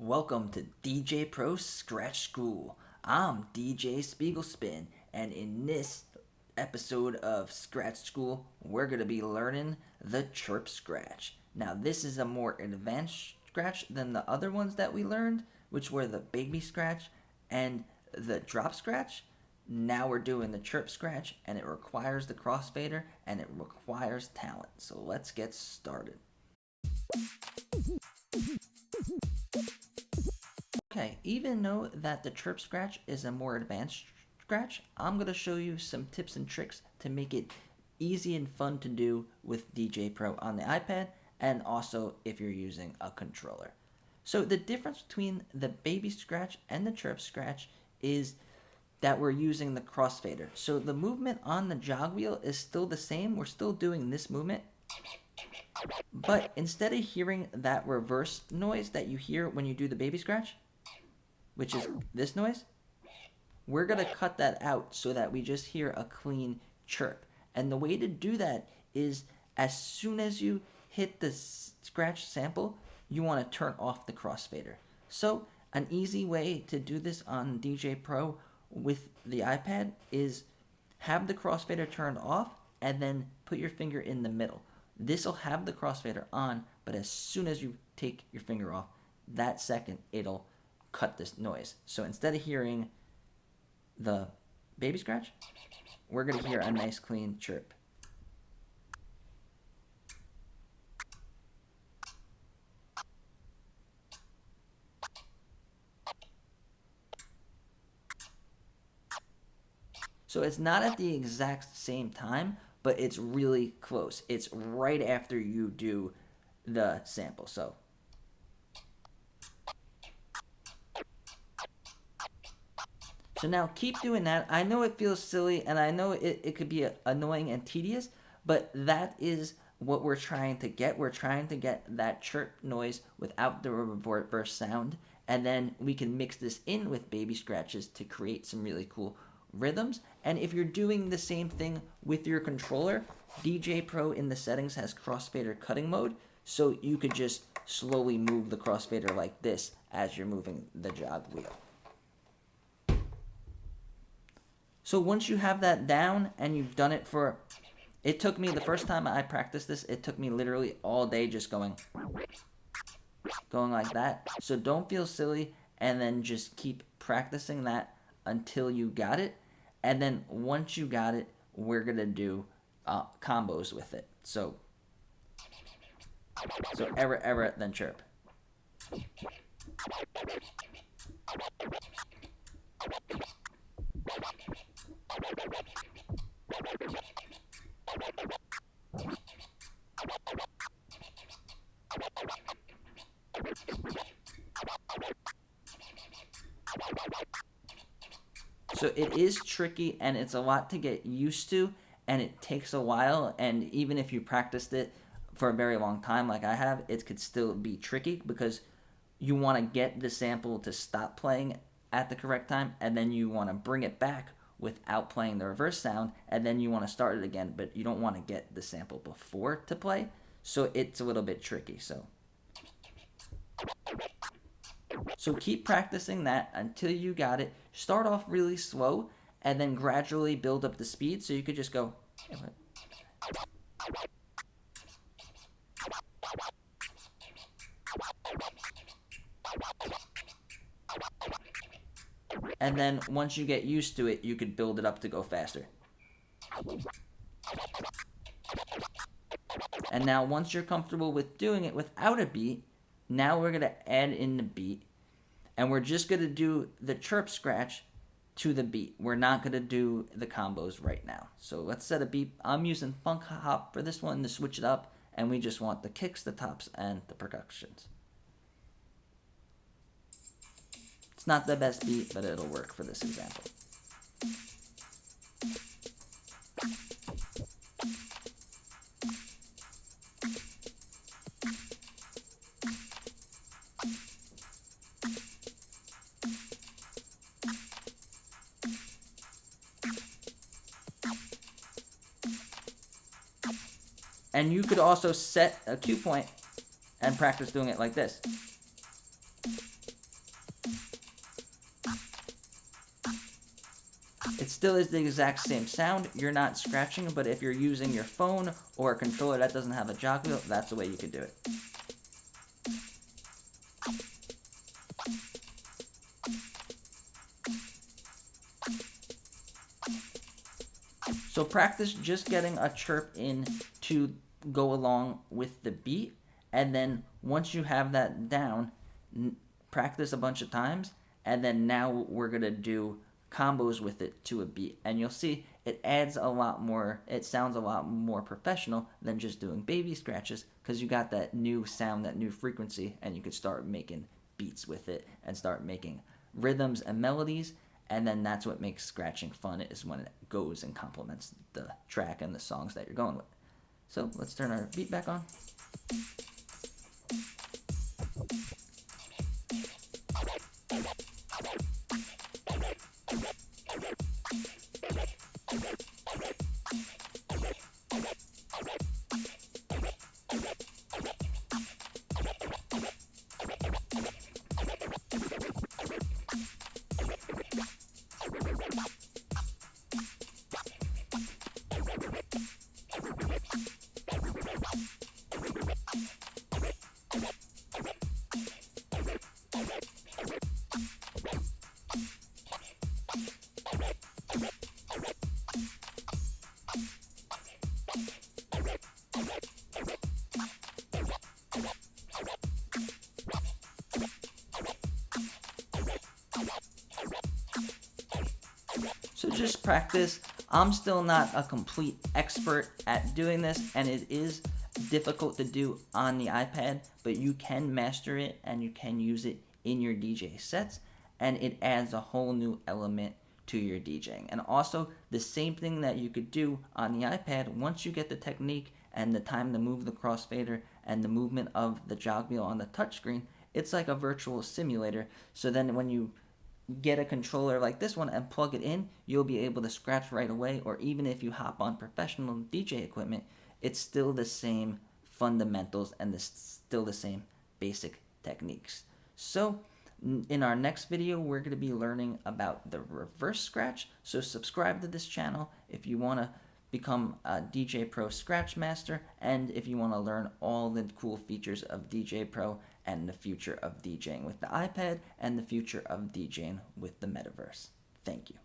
Welcome to DJ Pro Scratch School. I'm DJ Spiegel, and in this episode of Scratch School, we're going to be learning the chirp scratch. Now, this is a more advanced scratch than the other ones that we learned, which were the baby scratch and the drop scratch. Now we're doing the chirp scratch, and it requires the crossfader and it requires talent. So let's get started. Okay, even though that the chirp scratch is a more advanced scratch, I'm going to show you some tips and tricks to make it easy and fun to do with DJ Pro on the iPad and also if you're using a controller. So the difference between the baby scratch and the chirp scratch is that we're using the crossfader. So the movement on the jog wheel is still the same. We're still doing this movement. But instead of hearing that reverse noise that you hear when you do the baby scratch, which is this noise, we're going to cut that out so that we just hear a clean chirp. And the way to do that is as soon as you hit the scratch sample, you want to turn off the crossfader. So an easy way to do this on DJ Pro with the iPad is have the crossfader turned off and then put your finger in the middle. This will have the crossfader on, but as soon as you take your finger off, that second it'll cut this noise. So instead of hearing the baby scratch, we're going to hear a nice clean chirp. So it's not at the exact same time, but it's really close. It's right after you do the sample. So now keep doing that. I know it feels silly and I know it could be annoying and tedious, but that is what we're trying to get. We're trying to get that chirp noise without the reverse sound, and then we can mix this in with baby scratches to create some really cool rhythms. And if you're doing the same thing with your controller, DJ Pro in the settings has crossfader cutting mode, so you could just slowly move the crossfader like this as you're moving the jog wheel. So once you have that down and you've done it for, it took me, the first time I practiced this, it took me literally all day just going like that. So don't feel silly, and then just keep practicing that until you got it. And then once you got it, we're going to do combos with it. So ever, then chirp. So it is tricky and it's a lot to get used to, and it takes a while, and even if you practiced it for a very long time like I have, it could still be tricky because you want to get the sample to stop playing at the correct time, and then you want to bring it back without playing the reverse sound, and then you want to start it again, but you don't want to get the sample before to play, so it's a little bit tricky. So keep practicing that until you got it. Start off really slow and then gradually build up the speed, so you could just go. And then once you get used to it, you could build it up to go faster. And now once you're comfortable with doing it without a beat, now we're going to add in the beat. And we're just going to do the chirp scratch to the beat. We're not going to do the combos right now. So let's set a beat. I'm using funk hop for this one to switch it up. And we just want the kicks, the tops, and the percussions. It's not the best beat, but it'll work for this example. And you could also set a cue point and practice doing it like this. still is the exact same sound. You're not scratching, but if you're using your phone or a controller that doesn't have a jog wheel, that's the way you can do it. So practice just getting a chirp in to go along with the beat, and then once you have that down, practice a bunch of times, and then now we're going to do combos with it to a beat, and you'll see it adds a lot more, it sounds a lot more professional than just doing baby scratches, because you got that new sound, that new frequency, and you could start making beats with it and start making rhythms and melodies. And then that's what makes scratching fun, is when it goes and complements the track and the songs that you're going with. So let's turn our beat back on. So just practice. I'm still not a complete expert at doing this, and it is difficult to do on the iPad, but you can master it and you can use it in your DJ sets, and it adds a whole new element to your DJing. And also, the same thing that you could do on the iPad, once you get the technique and the time to move the crossfader and the movement of the jog wheel on the touchscreen, it's like a virtual simulator. So then when you get a controller like this one and plug it in, you'll be able to scratch right away. Or even if you hop on professional DJ equipment, it's still the same fundamentals and still the same basic techniques. So in our next video, we're going to be learning about the reverse scratch. So subscribe to this channel if you want to become a DJ Pro Scratch Master, and if you want to learn all the cool features of DJ Pro and the future of DJing with the iPad and the future of DJing with the metaverse. Thank you.